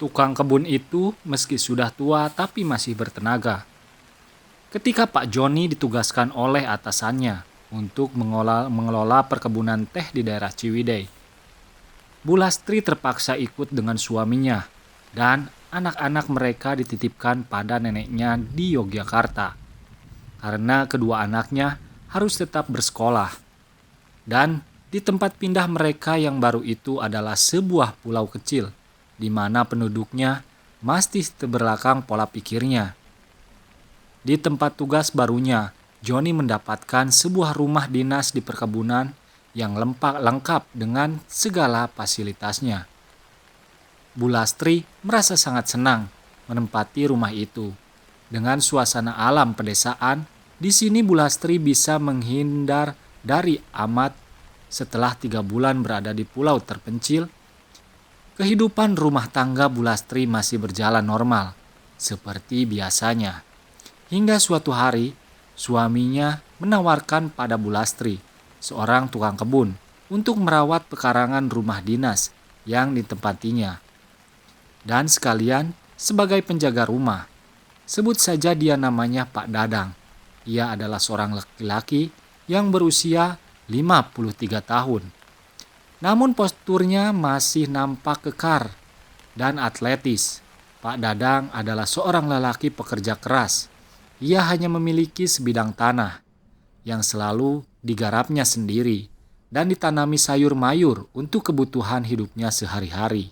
Tukang kebun itu meski sudah tua tapi masih bertenaga. Ketika Pak Joni ditugaskan oleh atasannya untuk mengelola perkebunan teh di daerah Ciwidey, Bu Lastri terpaksa ikut dengan suaminya dan anak-anak mereka dititipkan pada neneknya di Yogyakarta karena kedua anaknya harus tetap bersekolah. Dan di tempat pindah mereka yang baru itu adalah sebuah pulau kecil di mana penduduknya masih terbelakang pola pikirnya. Di tempat tugas barunya, Joni mendapatkan sebuah rumah dinas di perkebunan yang lengkap dengan segala fasilitasnya. Bu Lastri merasa sangat senang menempati rumah itu. Dengan suasana alam pedesaan, di sini Bu Lastri bisa menghindar dari amat. Setelah 3 bulan berada di pulau terpencil, kehidupan rumah tangga Bu Lastri masih berjalan normal, seperti biasanya. Hingga suatu hari, suaminya menawarkan pada Bu Lastri, seorang tukang kebun, untuk merawat pekarangan rumah dinas yang ditempatinya. Dan sekalian sebagai penjaga rumah. Sebut saja dia namanya Pak Dadang. Ia adalah seorang laki-laki yang berusia 53 tahun. Namun posturnya masih nampak kekar dan atletis. Pak Dadang adalah seorang lelaki pekerja keras. Ia hanya memiliki sebidang tanah yang selalu digarapnya sendiri dan ditanami sayur mayur untuk kebutuhan hidupnya sehari-hari.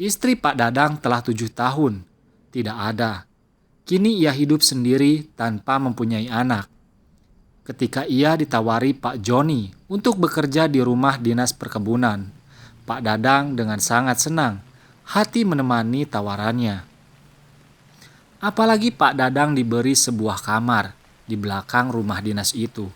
Istri Pak Dadang telah 7 tahun tidak ada. Kini ia hidup sendiri tanpa mempunyai anak. Ketika ia ditawari Pak Joni untuk bekerja di rumah dinas perkebunan, Pak Dadang dengan sangat senang hati menemani tawarannya. Apalagi Pak Dadang diberi sebuah kamar di belakang rumah dinas itu.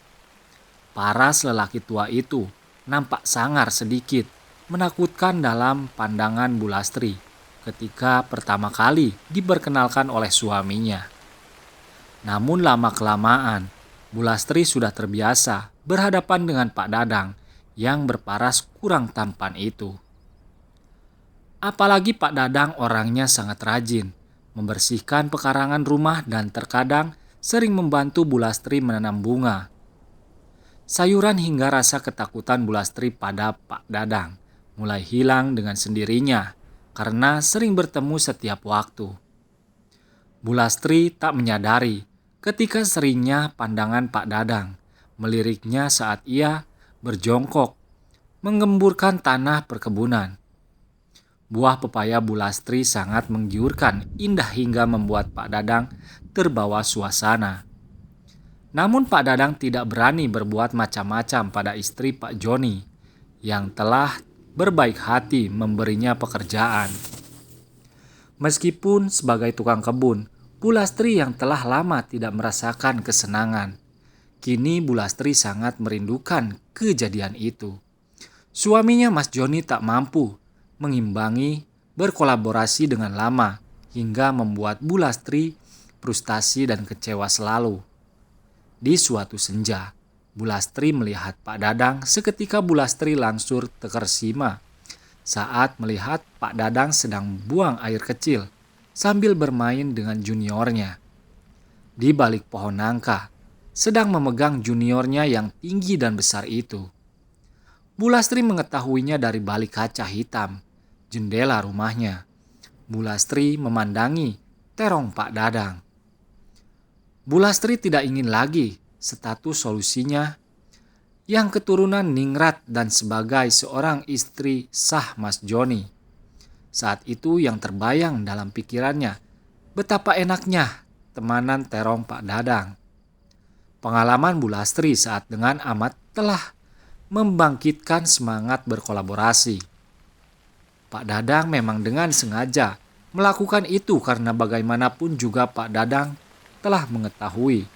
Paras lelaki tua itu nampak sangar sedikit, menakutkan dalam pandangan Bu Lastri ketika pertama kali diperkenalkan oleh suaminya. Namun lama-kelamaan, Bu Lastri sudah terbiasa berhadapan dengan Pak Dadang yang berparas kurang tampan itu. Apalagi Pak Dadang orangnya sangat rajin, membersihkan pekarangan rumah dan terkadang sering membantu Bu Lastri menanam bunga. Sayuran hingga rasa ketakutan Bu Lastri pada Pak Dadang mulai hilang dengan sendirinya karena sering bertemu setiap waktu. Bu Lastri tak menyadari ketika seringnya pandangan Pak Dadang meliriknya saat ia berjongkok menggemburkan tanah perkebunan. Buah pepaya Bu Lastri sangat menggiurkan, indah hingga membuat Pak Dadang terbawa suasana. Namun Pak Dadang tidak berani berbuat macam-macam pada istri Pak Joni yang telah berbaik hati memberinya pekerjaan. Meskipun sebagai tukang kebun, Bu Lastri yang telah lama tidak merasakan kesenangan. Kini Bu Lastri sangat merindukan kejadian itu. Suaminya Mas Joni tak mampu mengimbangi berkolaborasi dengan lama hingga membuat Bu Lastri frustasi dan kecewa selalu. Di suatu senja, Bu Lastri melihat Pak Dadang seketika Bu Lastri langsung terkesima saat melihat Pak Dadang sedang buang air kecil sambil bermain dengan juniornya. Di balik pohon nangka, sedang memegang juniornya yang tinggi dan besar itu. Bu Lastri mengetahuinya dari balik kaca hitam, jendela rumahnya. Bu Lastri memandangi terong Pak Dadang. Bu Lastri tidak ingin lagi status solusinya yang keturunan ningrat dan sebagai seorang istri sah Mas Joni. Saat itu yang terbayang dalam pikirannya, betapa enaknya temanan terong Pak Dadang. Pengalaman Bu Lastri saat dengan amat telah membangkitkan semangat berkolaborasi. Pak Dadang memang dengan sengaja melakukan itu karena bagaimanapun juga Pak Dadang telah mengetahui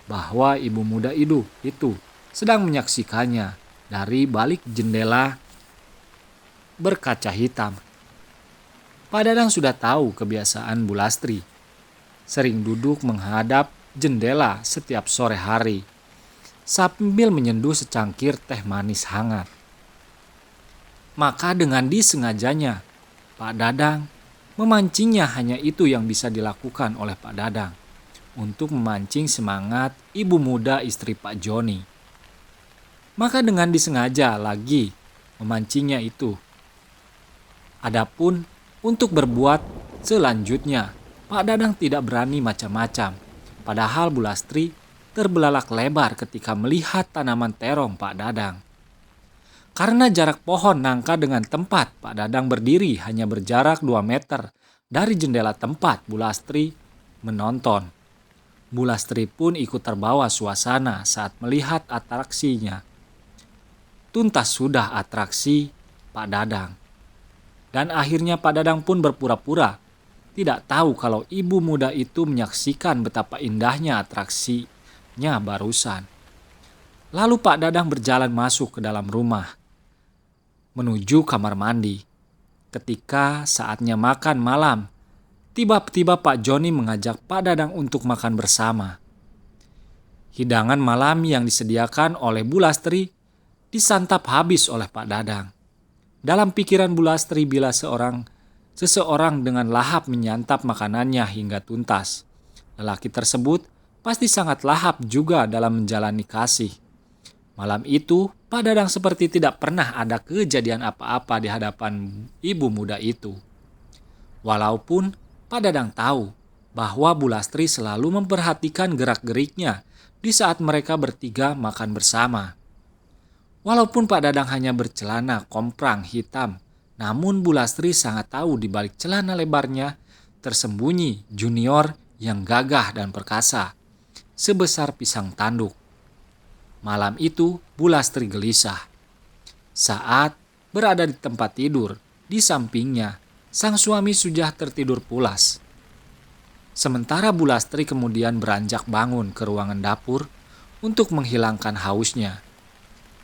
bahwa ibu muda itu sedang menyaksikannya dari balik jendela berkaca hitam. Pak Dadang sudah tahu kebiasaan Bu Lastri, sering duduk menghadap jendela setiap sore hari, sambil menyeduh secangkir teh manis hangat. Maka dengan disengajanya, Pak Dadang memancingnya hanya itu yang bisa dilakukan oleh Pak Dadang untuk memancing semangat ibu muda istri Pak Joni. Maka dengan disengaja lagi memancingnya itu. Adapun untuk berbuat selanjutnya, Pak Dadang tidak berani macam-macam. Padahal Bu Lastri terbelalak lebar ketika melihat tanaman terong Pak Dadang. Karena jarak pohon nangka dengan tempat Pak Dadang berdiri hanya berjarak 2 meter dari jendela tempat Bu Lastri menonton. Bu Lastri pun ikut terbawa suasana saat melihat atraksinya. Tuntas sudah atraksi Pak Dadang. Dan akhirnya Pak Dadang pun berpura-pura tidak tahu kalau ibu muda itu menyaksikan betapa indahnya atraksinya barusan. Lalu Pak Dadang berjalan masuk ke dalam rumah, menuju kamar mandi. Ketika saatnya makan malam, tiba-tiba Pak Joni mengajak Pak Dadang untuk makan bersama. Hidangan malam yang disediakan oleh Bu Lastri disantap habis oleh Pak Dadang. Dalam pikiran Bu Lastri bila seseorang dengan lahap menyantap makanannya hingga tuntas, lelaki tersebut pasti sangat lahap juga dalam menjalani kasih. Malam itu, Pak Dadang seperti tidak pernah ada kejadian apa-apa di hadapan ibu muda itu. Walaupun Pak Dadang tahu bahwa Bu Lastri selalu memperhatikan gerak-geriknya di saat mereka bertiga makan bersama. Walaupun Pak Dadang hanya bercelana komprang hitam, namun Bu Lastri sangat tahu di balik celana lebarnya tersembunyi junior yang gagah dan perkasa, sebesar pisang tanduk. Malam itu Bu Lastri gelisah. Saat berada di tempat tidur, di sampingnya sang suami sudah tertidur pulas. Sementara Bu Lastri kemudian beranjak bangun ke ruangan dapur untuk menghilangkan hausnya.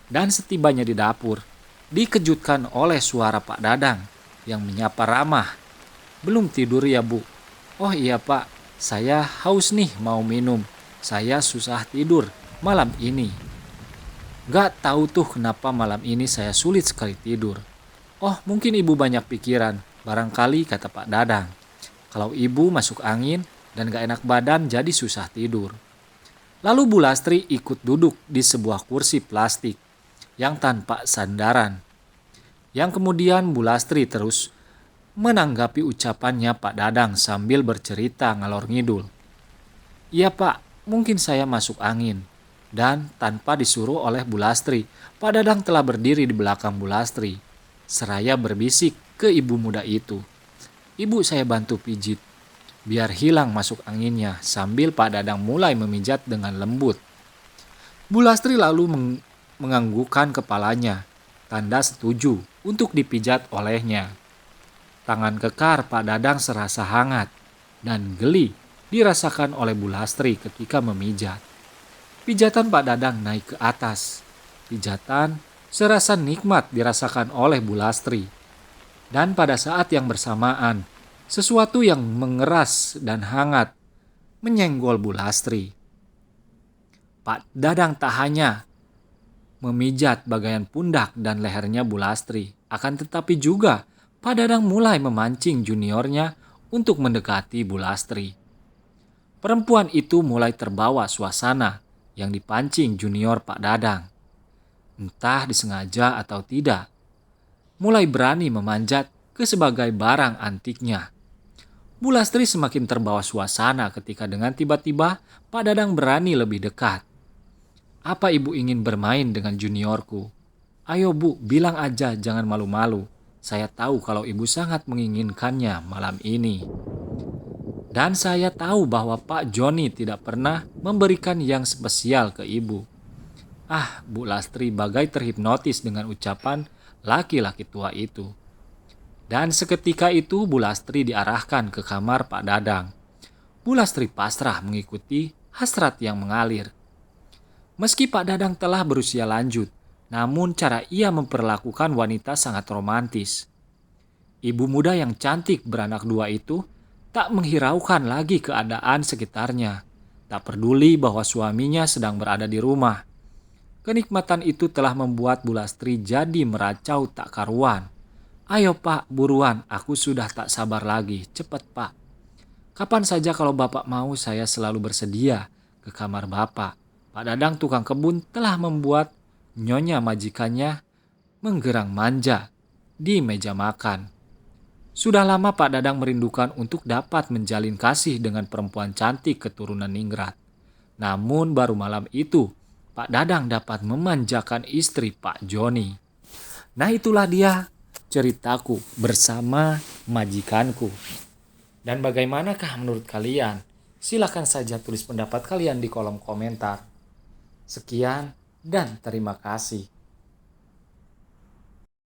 Dan setibanya di dapur, dikejutkan oleh suara Pak Dadang yang menyapa ramah. "Belum tidur ya, Bu?" "Oh iya Pak, saya haus nih mau minum. Saya susah tidur malam ini." "Gak tahu tuh kenapa malam ini saya sulit sekali tidur." "Oh mungkin Ibu banyak pikiran, barangkali," kata Pak Dadang. "Kalau Ibu masuk angin dan gak enak badan jadi susah tidur." Lalu Bu Lastri ikut duduk di sebuah kursi plastik yang tanpa sandaran. Yang kemudian Bu Lastri terus menanggapi ucapannya Pak Dadang sambil bercerita ngalor ngidul. "Iya Pak, mungkin saya masuk angin." Dan tanpa disuruh oleh Bu Lastri, Pak Dadang telah berdiri di belakang Bu Lastri, seraya berbisik ke ibu muda itu. "Ibu, saya bantu pijit biar hilang masuk anginnya," sambil Pak Dadang mulai memijat dengan lembut. Bu Lastri lalu menganggukkan kepalanya, tanda setuju untuk dipijat olehnya. Tangan kekar Pak Dadang serasa hangat dan geli dirasakan oleh Bu Lastri ketika memijat. Pijatan Pak Dadang naik ke atas. Pijatan serasa nikmat dirasakan oleh Bu Lastri. Dan pada saat yang bersamaan, sesuatu yang mengeras dan hangat menyenggol Bu Lastri. Pak Dadang tak hanya memijat bagian pundak dan lehernya Bu Lastri, akan tetapi juga Pak Dadang mulai memancing juniornya untuk mendekati Bu Lastri. Perempuan itu mulai terbawa suasana yang dipancing junior Pak Dadang. Entah disengaja atau tidak, mulai berani memanjat ke sebagai barang antiknya. Bu Lastri semakin terbawa suasana ketika dengan tiba-tiba Pak Dadang berani lebih dekat. "Apa Ibu ingin bermain dengan juniorku? Ayo Bu, bilang aja, jangan malu-malu. Saya tahu kalau Ibu sangat menginginkannya malam ini." Dan saya tahu bahwa Pak Joni tidak pernah memberikan yang spesial ke Ibu. Bu Lastri bagai terhipnotis dengan ucapan laki-laki tua itu. Dan seketika itu Bu Lastri diarahkan ke kamar Pak Dadang. Bu Lastri pasrah mengikuti hasrat yang mengalir. Meski Pak Dadang telah berusia lanjut, namun cara ia memperlakukan wanita sangat romantis. Ibu muda yang cantik beranak dua itu tak menghiraukan lagi keadaan sekitarnya, tak peduli bahwa suaminya sedang berada di rumah. Kenikmatan itu telah membuat Bu Lastri jadi meracau tak karuan. Ayo Pak, buruan, aku sudah tak sabar lagi. Cepat Pak. Kapan saja kalau Bapak mau saya selalu bersedia ke kamar Bapak. Pak Dadang tukang kebun telah membuat nyonya majikannya menggerang manja di meja makan. Sudah lama Pak Dadang merindukan untuk dapat menjalin kasih dengan perempuan cantik keturunan Ningrat. Namun baru malam itu, Pak Dadang dapat memanjakan istri Pak Joni. Nah itulah dia ceritaku bersama majikanku. Dan bagaimanakah menurut kalian? Silahkan saja tulis pendapat kalian di kolom komentar. Sekian dan terima kasih.